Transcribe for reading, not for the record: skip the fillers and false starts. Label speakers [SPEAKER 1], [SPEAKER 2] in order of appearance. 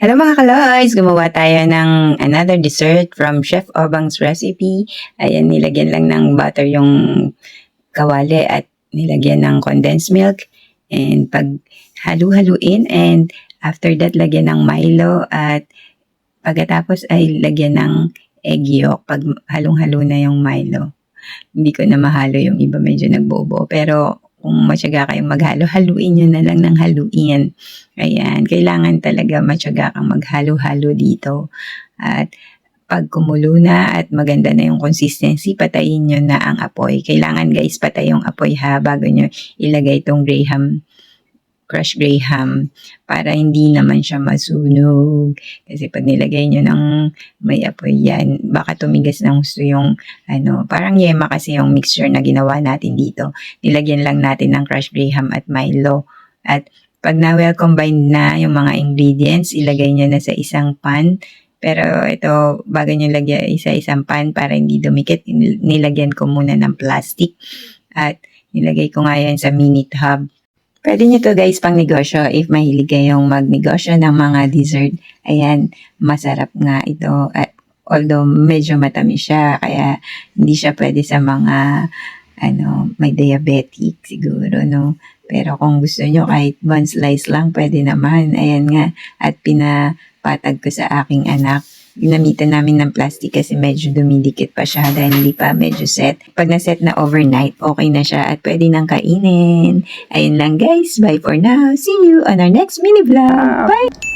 [SPEAKER 1] Hello mga kaloys! Gumawa tayo ng another dessert from Chef Obang's recipe. Ayan, nilagyan lang ng butter yung kawali at nilagyan ng condensed milk. And pag halu-haluin and after that lagyan ng Milo at pagkatapos ay lagyan ng egg yolk pag halong-halo na yung Milo. Hindi ko na mahalo yung iba, medyo nagbobo. Pero kung matyaga kayong maghalo, haluin nyo na lang ng haluin. Ayan, kailangan talaga matyaga kang maghalo-halo dito. At pag kumulo na at maganda na yung consistency, patayin nyo na ang apoy. Kailangan guys, patay yung apoy ha, bago nyo ilagay itong crushed graham para hindi naman siya masunog. Kasi pag nilagay nyo ng may apoy yan, baka tumigas ng gusto yung parang yema kasi yung mixture na ginawa natin dito. Nilagyan lang natin ng crushed graham at Milo. At pag na well combined na yung mga ingredients, ilagay nyo na sa isang pan. Pero ito, bago nyo lagyan sa isang pan para hindi dumikit, nilagyan ko muna ng plastic. At nilagay ko nga yan sa mini tub. Pwede nyo to guys pang negosyo if mahilig kayong magnegosyo ng mga dessert. Ayan, masarap nga ito. Although medyo matamis siya, kaya hindi siya pwede sa mga may diabetic siguro, no? Pero kung gusto nyo kahit one slice lang, pwede naman. Ayan nga. At pinapatag ko sa aking anak. Ginamitan namin ng plastic kasi medyo dumidikit pa siya dahil hindi pa medyo set. Pag na-set na overnight, okay na siya at pwede nang kainin. Ayun lang guys. Bye for now. See you on our next mini vlog. Bye!